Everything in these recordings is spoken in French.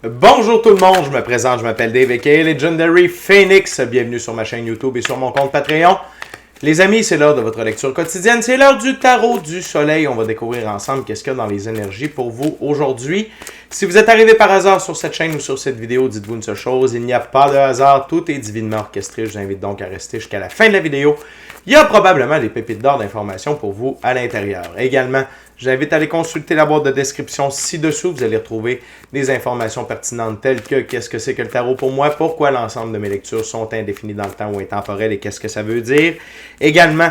Bonjour tout le monde, je me présente, je m'appelle Dave aka Legendary Phoenix. Bienvenue sur ma chaîne YouTube et sur mon compte Patreon. Les amis, c'est l'heure de votre lecture quotidienne, c'est l'heure du tarot du soleil. On va découvrir ensemble qu'est-ce qu'il y a dans les énergies pour vous aujourd'hui. Si vous êtes arrivé par hasard sur cette chaîne ou sur cette vidéo, dites-vous une seule chose, il n'y a pas de hasard, tout est divinement orchestré. Je vous invite donc à rester jusqu'à la fin de la vidéo. Il y a probablement des pépites d'or d'informations pour vous à l'intérieur. Également, j'invite à aller consulter la boîte de description ci-dessous. Vous allez retrouver des informations pertinentes telles que qu'est-ce que c'est que le tarot pour moi, pourquoi l'ensemble de mes lectures sont indéfinies dans le temps ou intemporelles et qu'est-ce que ça veut dire. Également,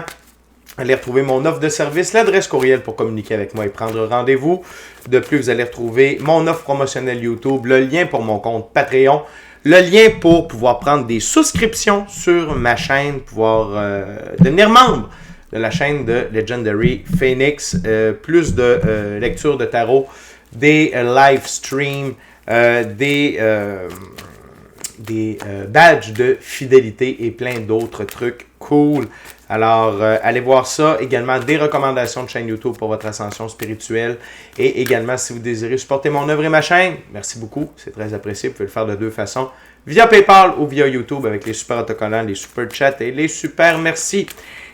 allez retrouver mon offre de service, l'adresse courriel pour communiquer avec moi et prendre rendez-vous. De plus, vous allez retrouver mon offre promotionnelle YouTube, le lien pour mon compte Patreon, le lien pour pouvoir prendre des souscriptions sur ma chaîne, pouvoir devenir membre de la chaîne de Legendary Phoenix, plus de lecture de tarot, des live streams, des badges de fidélité et plein d'autres trucs cool. Alors, allez voir ça. Également, des recommandations de chaîne YouTube pour votre ascension spirituelle. Et également, si vous désirez supporter mon œuvre et ma chaîne, merci beaucoup. C'est très apprécié. Vous pouvez le faire de deux façons. Via PayPal ou via YouTube avec les super autocollants, les super chats et les super merci.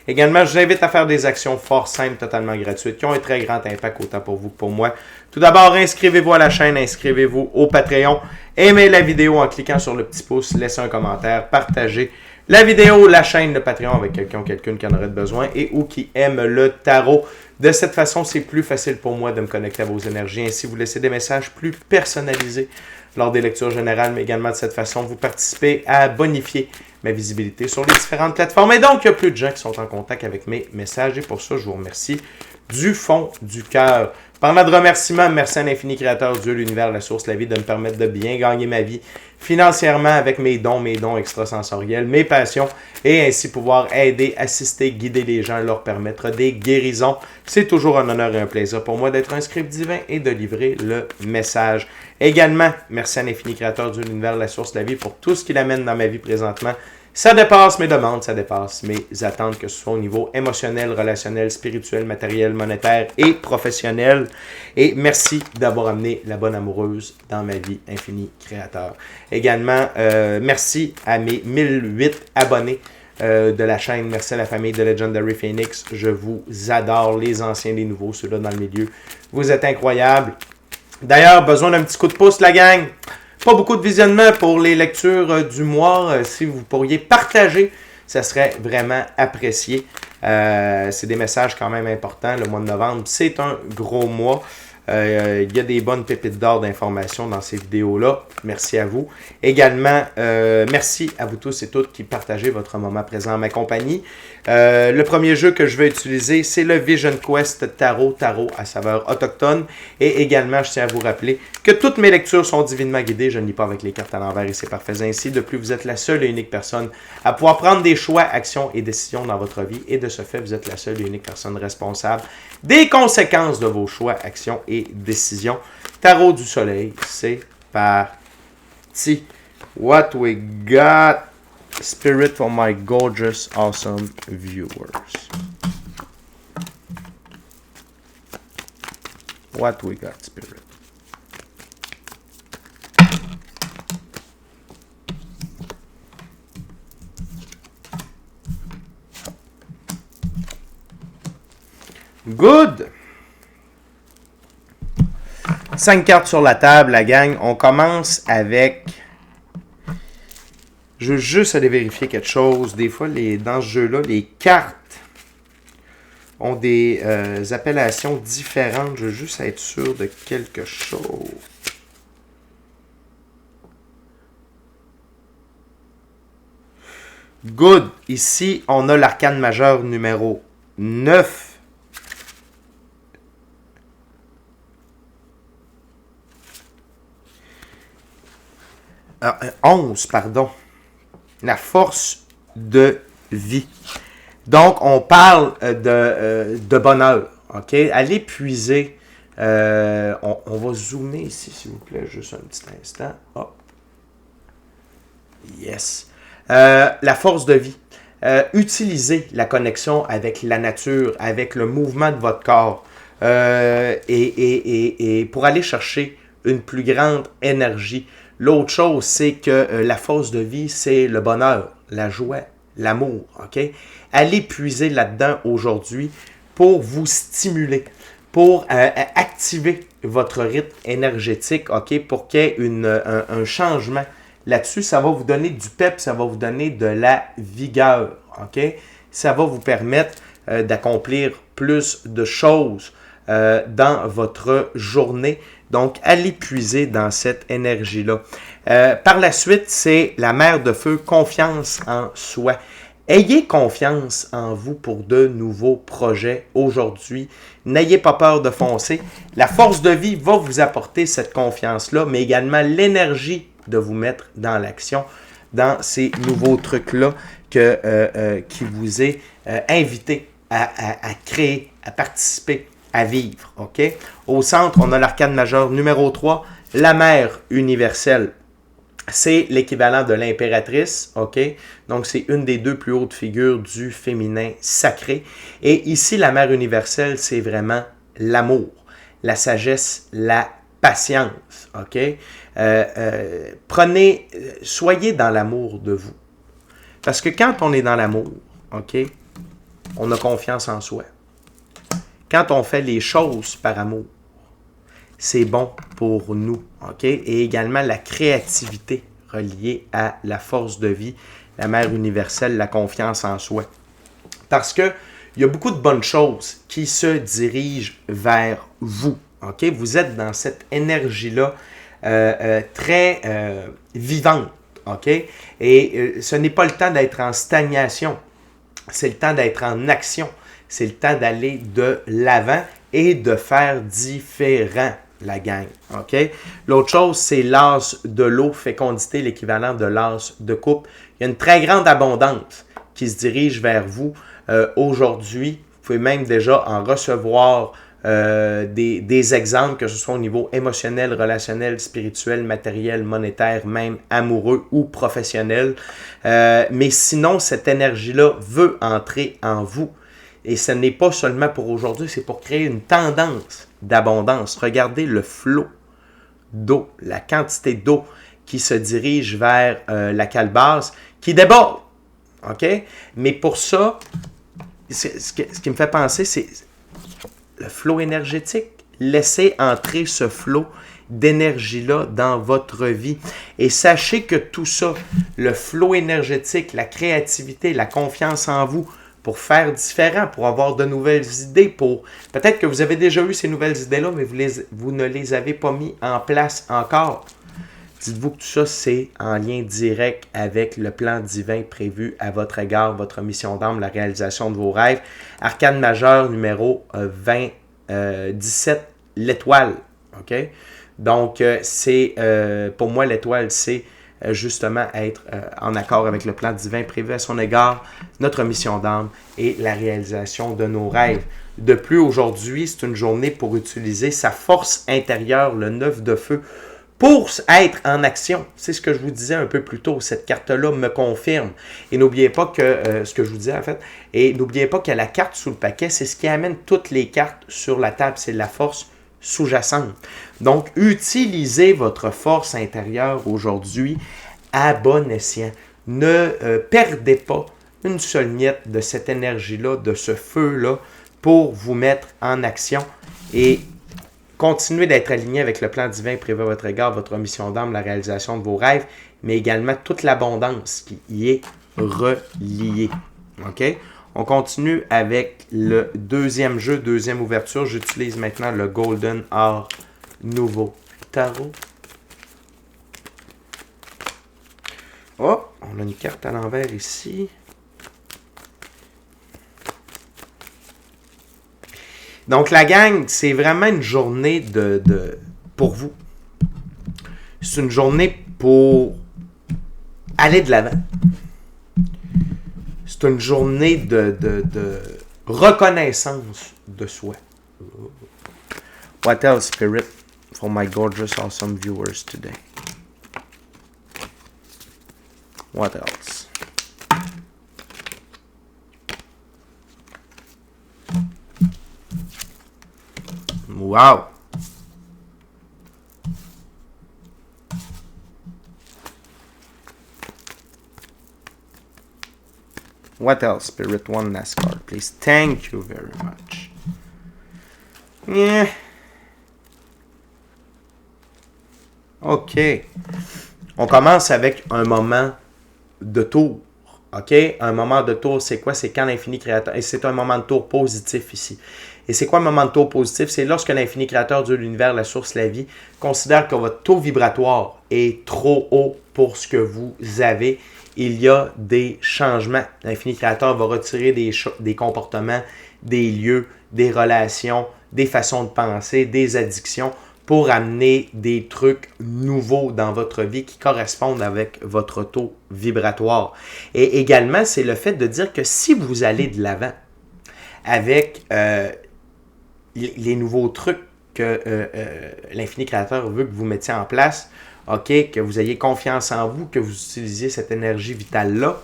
Également, je vous invite à faire des actions fort simples, totalement gratuites, qui ont un très grand impact autant pour vous que pour moi. Tout d'abord, inscrivez-vous à la chaîne, inscrivez-vous au Patreon, aimez la vidéo en cliquant sur le petit pouce, laissez un commentaire, partagez la vidéo, la chaîne, le Patreon avec quelqu'un ou quelqu'une qui en aurait besoin et ou qui aime le tarot. De cette façon, c'est plus facile pour moi de me connecter à vos énergies. Ainsi, vous laissez des messages plus personnalisés lors des lectures générales, mais également de cette façon, vous participez à bonifier ma visibilité sur les différentes plateformes. Et donc, il y a plus de gens qui sont en contact avec mes messages et pour ça, je vous remercie du fond du cœur. Parlant de remerciements, merci à l'infini créateur, Dieu, l'univers, la source, la vie, de me permettre de bien gagner ma vie financièrement avec mes dons extrasensoriels, mes passions, et ainsi pouvoir aider, assister, guider les gens, leur permettre des guérisons. C'est toujours un honneur et un plaisir pour moi d'être un script divin et de livrer le message. Également, merci à l'infini créateur, Dieu, l'univers, la source, la vie, pour tout ce qu'il amène dans ma vie présentement. Ça dépasse mes demandes, ça dépasse mes attentes, que ce soit au niveau émotionnel, relationnel, spirituel, matériel, monétaire et professionnel. Et merci d'avoir amené la bonne amoureuse dans ma vie, infini créateur. Également, merci à mes 1008 abonnés de la chaîne. Merci à la famille de Legendary Phoenix. Je vous adore, les anciens, les nouveaux, ceux-là dans le milieu. Vous êtes incroyables. D'ailleurs, besoin d'un petit coup de pouce, la gang. Pas beaucoup de visionnement pour les lectures du mois. Si vous pourriez partager, ça serait vraiment apprécié. C'est des messages quand même importants. Le mois de novembre, c'est un gros mois. Il y a des bonnes pépites d'or d'informations dans ces vidéos-là. Merci à vous. Également, merci à vous tous et toutes qui partagez votre moment présent à ma compagnie. Le premier jeu que je vais utiliser, c'est le Vision Quest Tarot à saveur autochtone. Et également, je tiens à vous rappeler que toutes mes lectures sont divinement guidées. Je ne lis pas avec les cartes à l'envers et c'est parfait ainsi. De plus, vous êtes la seule et unique personne à pouvoir prendre des choix, actions et décisions dans votre vie. Et de ce fait, vous êtes la seule et unique personne responsable des conséquences de vos choix, actions et décisions. Tarot du soleil, c'est parti. What we got? Spirit for my gorgeous, awesome viewers. What we got, Spirit? Good! 5 cartes sur la table, la gang. On commence avec... Je veux juste aller vérifier quelque chose. Des fois, dans ce jeu-là, les cartes ont des appellations différentes. Je veux juste être sûr de quelque chose. Good. Ici, on a l'arcane majeur numéro 9. 11, pardon. La force de vie. Donc, on parle de bonheur. OK? Allez puiser. On va zoomer ici, s'il vous plaît, juste un petit instant. Hop. Yes. La force de vie. Utilisez la connexion avec la nature, avec le mouvement de votre corps. Et pour aller chercher une plus grande énergie. L'autre chose, c'est que la force de vie, c'est le bonheur, la joie, l'amour. OK? Allez puiser là-dedans aujourd'hui pour vous stimuler, pour activer votre rythme énergétique, OK? Pour qu'il y ait un changement là-dessus. Ça va vous donner du pep, ça va vous donner de la vigueur. OK? Ça va vous permettre d'accomplir plus de choses dans votre journée. Donc, allez puiser dans cette énergie-là. Par la suite, c'est la mère de feu, confiance en soi. Ayez confiance en vous pour de nouveaux projets aujourd'hui. N'ayez pas peur de foncer. La force de vie va vous apporter cette confiance-là, mais également l'énergie de vous mettre dans l'action, dans ces nouveaux trucs-là qui vous est invité à créer, à participer, à vivre. OK? Au centre, on a l'arcane majeur numéro 3, la mère universelle. C'est l'équivalent de l'impératrice, OK? Donc, c'est une des deux plus hautes figures du féminin sacré. Et ici, la mère universelle, c'est vraiment l'amour, la sagesse, la patience, OK? Soyez dans l'amour de vous. Parce que quand on est dans l'amour, OK, on a confiance en soi. Quand on fait les choses par amour, c'est bon pour nous, OK? Et également la créativité reliée à la force de vie, la mère universelle, la confiance en soi. Parce que il y a beaucoup de bonnes choses qui se dirigent vers vous, OK? Vous êtes dans cette énergie-là très vivante, OK? Et ce n'est pas le temps d'être en stagnation, c'est le temps d'être en action, c'est le temps d'aller de l'avant et de faire différent, la gang, OK? L'autre chose, c'est l'as de l'eau, fécondité, l'équivalent de l'as de coupe. Il y a une très grande abondance qui se dirige vers vous aujourd'hui. Vous pouvez même déjà en recevoir des exemples, que ce soit au niveau émotionnel, relationnel, spirituel, matériel, monétaire, même amoureux ou professionnel. Mais sinon, cette énergie-là veut entrer en vous. Et ce n'est pas seulement pour aujourd'hui, c'est pour créer une tendance d'abondance. Regardez le flot d'eau, la quantité d'eau qui se dirige vers la calebasse, qui déborde. OK? Mais pour ça, ce qui me fait penser, c'est le flot énergétique. Laissez entrer ce flot d'énergie-là dans votre vie. Et sachez que tout ça, le flot énergétique, la créativité, la confiance en vous, pour faire différent, pour avoir de nouvelles idées, peut-être que vous avez déjà eu ces nouvelles idées-là, mais vous ne les avez pas mis en place encore. Dites-vous que tout ça, c'est en lien direct avec le plan divin prévu à votre égard, votre mission d'âme, la réalisation de vos rêves. Arcane majeur numéro 17, l'étoile. OK? Donc, pour moi, l'étoile, c'est justement être en accord avec le plan divin prévu à son égard, notre mission d'âme et la réalisation de nos rêves. De plus, aujourd'hui, c'est une journée pour utiliser sa force intérieure, le 9 de feu, pour être en action. C'est ce que je vous disais un peu plus tôt. Cette carte-là me confirme. Et n'oubliez pas que, ce que je vous disais en fait, et n'oubliez pas que la carte sous le paquet, c'est ce qui amène toutes les cartes sur la table, c'est la force sous-jacente. Donc, utilisez votre force intérieure aujourd'hui à bon escient. Ne perdez pas une seule miette de cette énergie-là, de ce feu-là, pour vous mettre en action et continuez d'être aligné avec le plan divin prévu à votre égard, votre mission d'âme, la réalisation de vos rêves, mais également toute l'abondance qui y est reliée. OK? On continue avec le deuxième jeu, deuxième ouverture. J'utilise maintenant le Golden Art Nouveau Tarot. Oh, on a une carte à l'envers ici. Donc la gang, c'est vraiment une journée pour vous. C'est une journée pour aller de l'avant. C'est une journée de reconnaissance de soi. What else, Spirit, for my gorgeous, awesome viewers today? What else? Wow! What else? Spirit One Last card, please. Thank you very much. Yeah. OK. On commence avec un moment de tour. OK? Un moment de tour, c'est quoi? C'est quand l'infini créateur... Et c'est un moment de tour positif ici. Et c'est quoi un moment de tour positif? C'est lorsque l'infini créateur, Dieu, l'univers, la source, la vie, considère que votre taux vibratoire est trop haut pour ce que vous avez. Il y a des changements. L'infini créateur va retirer des comportements, des lieux, des relations, des façons de penser, des addictions pour amener des trucs nouveaux dans votre vie qui correspondent avec votre taux vibratoire. Et également, c'est le fait de dire que si vous allez de l'avant avec les nouveaux trucs que l'infini créateur veut que vous mettiez en place, OK, que vous ayez confiance en vous, que vous utilisiez cette énergie vitale-là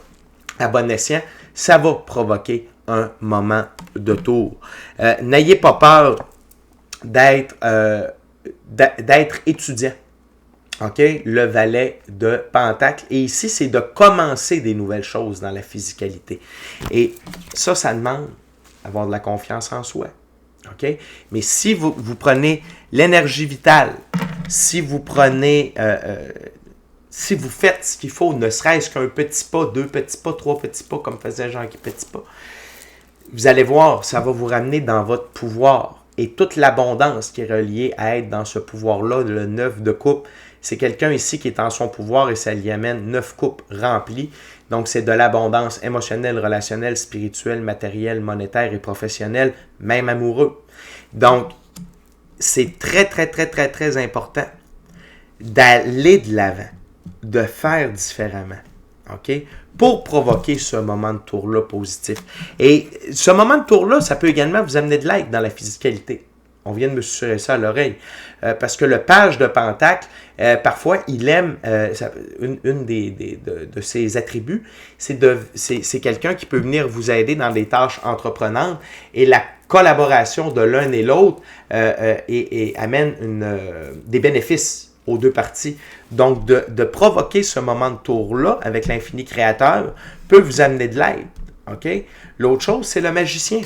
à bon escient, ça va provoquer un moment de tour. N'ayez pas peur d'être étudiant. OK? Le valet de Pentacle. Et ici, c'est de commencer des nouvelles choses dans la physicalité. Et ça demande d'avoir de la confiance en soi. OK? Mais si vous prenez l'énergie vitale, si vous prenez, si vous faites ce qu'il faut, ne serait-ce qu'un petit pas, 2 petits pas, 3 petits pas, comme faisait Jean-Guy Petitpas, vous allez voir, ça va vous ramener dans votre pouvoir. Et toute l'abondance qui est reliée à être dans ce pouvoir-là, le 9 de coupe, c'est quelqu'un ici qui est en son pouvoir et ça lui amène 9 coupes remplies. Donc, c'est de l'abondance émotionnelle, relationnelle, spirituelle, matérielle, monétaire et professionnelle, même amoureux. Donc, c'est très, très, très, très, très important d'aller de l'avant, de faire différemment. OK? Pour provoquer ce moment de tour-là positif. Et ce moment de tour-là, ça peut également vous amener de l'aide dans la physicalité. On vient de me susurrer ça à l'oreille. Parce que le page de Pentacle, parfois, il aime, une de ses attributs, c'est quelqu'un qui peut venir vous aider dans des tâches entreprenantes. Et la collaboration de l'un et l'autre amène des bénéfices aux deux parties. Donc, de provoquer ce moment de tour-là avec l'infini créateur peut vous amener de l'aide. OK? L'autre chose, c'est le magicien.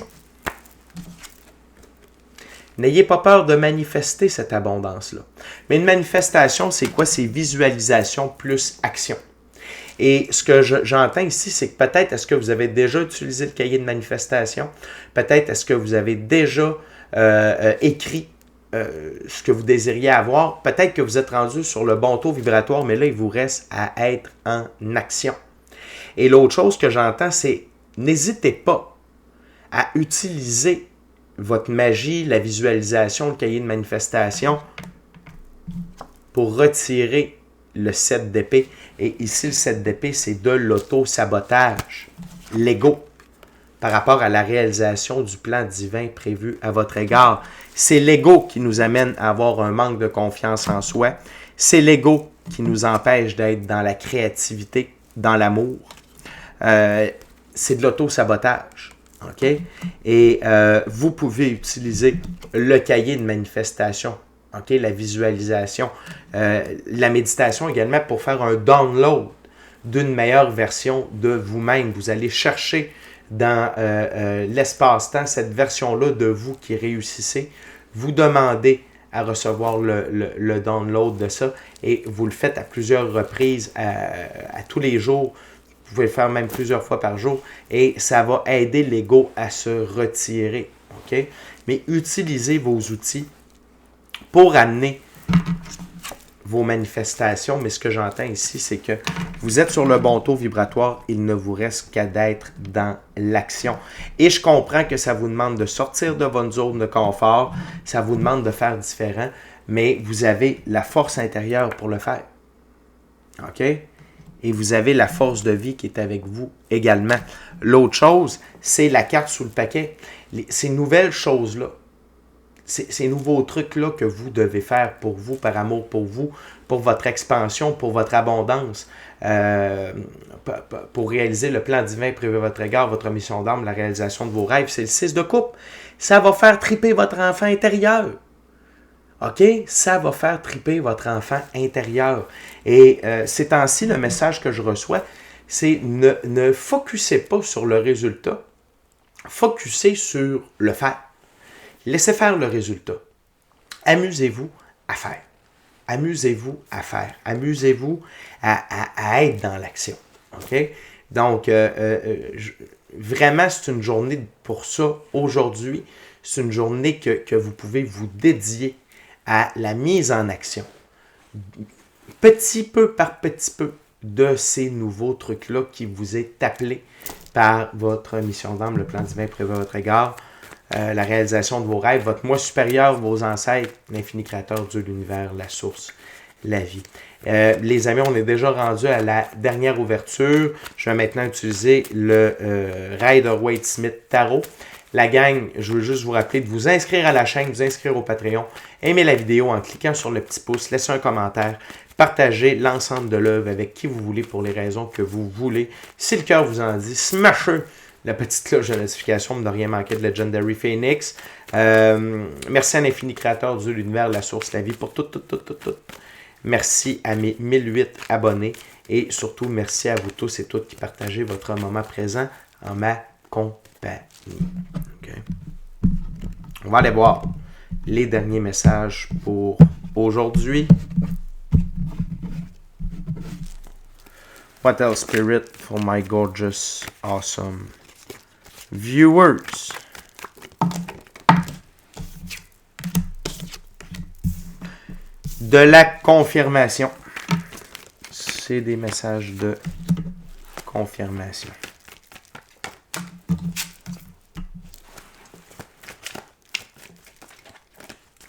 N'ayez pas peur de manifester cette abondance-là. Mais une manifestation, c'est quoi? C'est visualisation plus action. Et ce que j'entends ici, c'est que peut-être est-ce que vous avez déjà utilisé le cahier de manifestation? Peut-être est-ce que vous avez déjà écrit ce que vous désiriez avoir. Peut-être que vous êtes rendu sur le bon taux vibratoire, mais là, il vous reste à être en action. Et l'autre chose que j'entends, c'est n'hésitez pas à utiliser votre magie, la visualisation, le cahier de manifestation pour retirer le 7 d'épée. Et ici, le 7 d'épée, c'est de l'auto-sabotage, l'ego, par rapport à la réalisation du plan divin prévu à votre égard. C'est l'ego qui nous amène à avoir un manque de confiance en soi. C'est l'ego qui nous empêche d'être dans la créativité, dans l'amour. C'est de l'auto-sabotage. OK? Et vous pouvez utiliser le cahier de manifestation, OK? La visualisation, la méditation également pour faire un download d'une meilleure version de vous-même. Vous allez chercher dans l'espace-temps cette version-là de vous qui réussissez. Vous demandez à recevoir le download de ça et vous le faites à plusieurs reprises, à tous les jours. Vous pouvez le faire même plusieurs fois par jour et ça va aider l'ego à se retirer. OK? Mais utilisez vos outils pour amener vos manifestations. Mais ce que j'entends ici, c'est que vous êtes sur le bon taux vibratoire. Il ne vous reste qu'à d'être dans l'action. Et je comprends que ça vous demande de sortir de votre zone de confort. Ça vous demande de faire différent. Mais vous avez la force intérieure pour le faire. OK? Et vous avez la force de vie qui est avec vous également. L'autre chose, c'est la carte sous le paquet. Ces nouvelles choses-là, ces nouveaux trucs-là que vous devez faire pour vous, par amour pour vous, pour votre expansion, pour votre abondance, pour réaliser le plan divin prévu à votre égard, votre mission d'âme, la réalisation de vos rêves, c'est le 6 de coupe. Ça va faire triper votre enfant intérieur. OK? Ça va faire triper votre enfant intérieur. Et ces temps-ci, le message que je reçois, c'est ne focussez pas sur le résultat. Focussez sur le faire. Laissez faire le résultat. Amusez-vous à faire. Amusez-vous à faire. Amusez-vous à être dans l'action. OK? Donc, vraiment, c'est une journée pour ça aujourd'hui. C'est une journée que vous pouvez vous dédier à la mise en action. Petit peu par petit peu de ces nouveaux trucs-là qui vous est appelé par votre mission d'âme, le plan divin prévu à votre égard, la réalisation de vos rêves, votre moi supérieur, vos ancêtres, l'infini créateur, Dieu, l'univers, la source, la vie. Les amis, on est déjà rendu à la dernière ouverture. Je vais maintenant utiliser le Rider-Waite-Smith Tarot. La gang, je veux juste vous rappeler de vous inscrire à la chaîne, vous inscrire au Patreon, aimer la vidéo en cliquant sur le petit pouce, laisser un commentaire, partagez l'ensemble de l'œuvre avec qui vous voulez pour les raisons que vous voulez. Si le cœur vous en dit, smashez la petite cloche de notification pour ne rien manquer de Legendary Phoenix. Merci à l'infini créateur, Dieu, l'univers, la source, la vie, pour tout. Merci à mes 1008 abonnés et surtout merci à vous tous et toutes qui partagez votre moment présent en ma compagnie. Okay. On va aller voir les derniers messages pour aujourd'hui. What else, Spirit, for my gorgeous, awesome viewers? De la confirmation. C'est des messages de confirmation.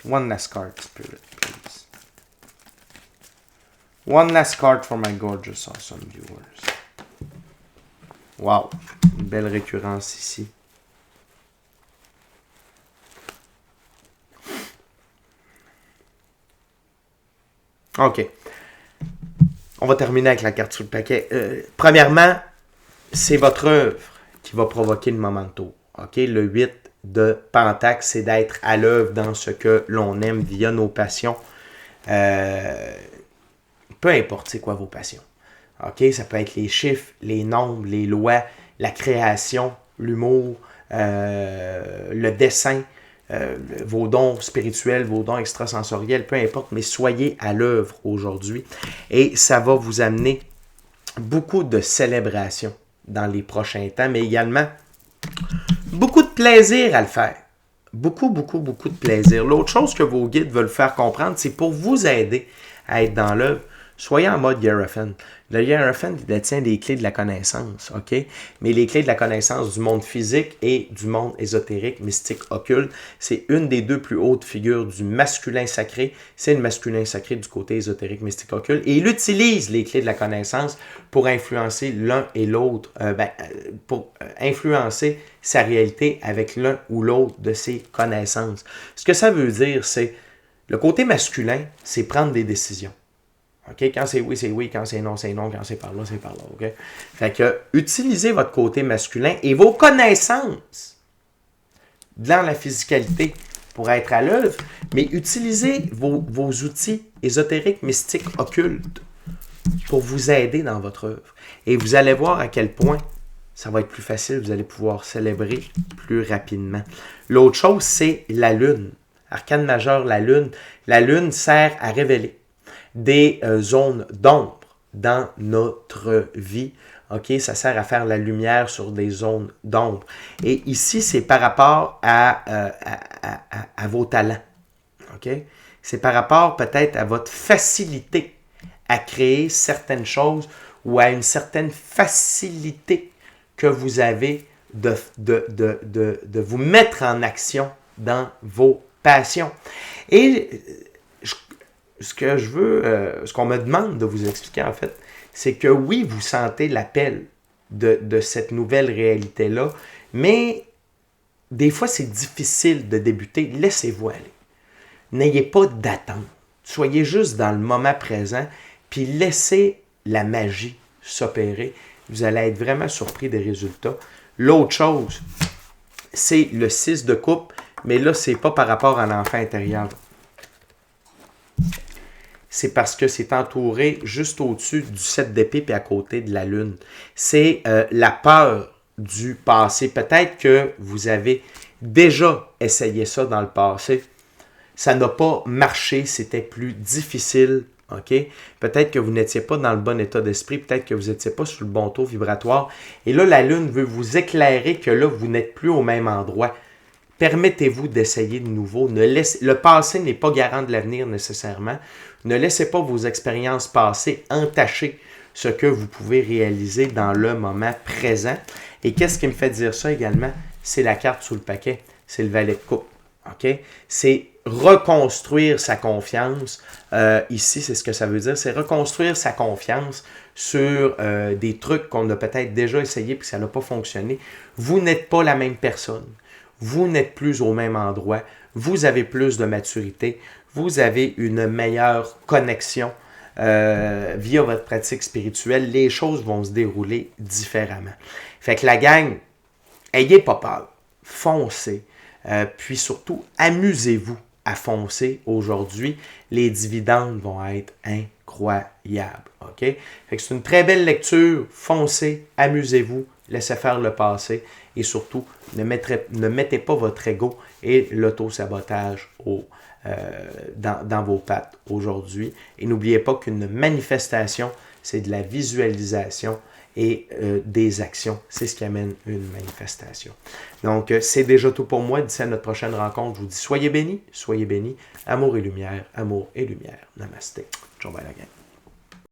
One last card, Spirit, please. One last card for my gorgeous, awesome viewers. Wow, une belle récurrence ici. OK. On va terminer avec la carte sous le paquet. Premièrement, c'est votre œuvre qui va provoquer le momento. OK? Le 8 de Pentacle, c'est d'être à l'œuvre dans ce que l'on aime via nos passions. Peu importe c'est quoi vos passions. OK? Ça peut être les chiffres, les nombres, les lois, la création, l'humour, le dessin, vos dons spirituels, vos dons extrasensoriels, peu importe, mais soyez à l'œuvre aujourd'hui. Et ça va vous amener beaucoup de célébration dans les prochains temps, mais également beaucoup de plaisir à le faire. Beaucoup de plaisir. L'autre chose que vos guides veulent faire comprendre, c'est pour vous aider à être dans l'œuvre, soyez en mode Hierophant. Le Hierophant, il détient les clés de la connaissance, OK? Mais les clés de la connaissance du monde physique et du monde ésotérique, mystique, occulte, c'est une des deux plus hautes figures du masculin sacré. C'est le masculin sacré du côté ésotérique, mystique, occulte. Et il utilise les clés de la connaissance pour influencer l'un et l'autre, pour influencer sa réalité avec l'un ou l'autre de ses connaissances. Ce que ça veut dire, c'est le côté masculin, c'est prendre des décisions. Okay? Quand c'est oui, quand c'est non, quand c'est par là, c'est par là. Okay? Fait que, utilisez votre côté masculin et vos connaissances dans la physicalité pour être à l'œuvre, mais utilisez vos outils ésotériques, mystiques, occultes pour vous aider dans votre œuvre. Et vous allez voir à quel point ça va être plus facile, vous allez pouvoir célébrer plus rapidement. L'autre chose, c'est la lune. Arcane majeur, la lune. La lune sert à révéler des zones d'ombre dans notre vie. OK? Ça sert à faire la lumière sur des zones d'ombre. Et ici, c'est par rapport à vos talents. OK? C'est par rapport peut-être à votre facilité à créer certaines choses ou à une certaine facilité que vous avez de vous mettre en action dans vos passions. Et ce que je veux, ce qu'on me demande de vous expliquer en fait, c'est que oui, vous sentez l'appel de cette nouvelle réalité-là, mais des fois c'est difficile de débuter. Laissez-vous aller. N'ayez pas d'attente. Soyez juste dans le moment présent, puis laissez la magie s'opérer. Vous allez être vraiment surpris des résultats. L'autre chose, c'est le 6 de coupe, mais là, c'est pas par rapport à l'enfant intérieur. c'est parce que c'est entouré juste au-dessus du 7 d'épée puis à côté de la lune. C'est la peur du passé. Peut-être que vous avez déjà essayé ça dans le passé. Ça n'a pas marché, c'était plus difficile. OK? Peut-être que vous n'étiez pas dans le bon état d'esprit, peut-être que vous n'étiez pas sur le bon taux vibratoire. Et là, la lune veut vous éclairer que là, vous n'êtes plus au même endroit. Permettez-vous d'essayer de nouveau. Le passé n'est pas garant de l'avenir nécessairement. Ne laissez pas vos expériences passées entacher ce que vous pouvez réaliser dans le moment présent. Et qu'est-ce qui me fait dire ça également? C'est la carte sous le paquet. C'est le valet de coupe. Okay? C'est reconstruire sa confiance. Ici, c'est ce que ça veut dire. C'est reconstruire sa confiance sur des trucs qu'on a peut-être déjà essayé et que ça n'a pas fonctionné. Vous n'êtes pas la même personne. Vous n'êtes plus au même endroit. Vous avez plus de maturité. Vous avez une meilleure connexion via votre pratique spirituelle. Les choses vont se dérouler différemment. Fait que la gang, ayez pas peur. Foncez. Puis surtout, amusez-vous à foncer aujourd'hui. Les dividendes vont être incroyables. OK? Fait que c'est une très belle lecture. Foncez, amusez-vous, laissez faire le passé et surtout, ne mettez pas votre ego et l'auto-sabotage dans vos pattes aujourd'hui. Et n'oubliez pas qu'une manifestation, c'est de la visualisation et des actions. C'est ce qui amène une manifestation. Donc, c'est déjà tout pour moi. D'ici à notre prochaine rencontre, je vous dis soyez bénis, amour et lumière, amour et lumière. Namasté. Ciao, bye la gang.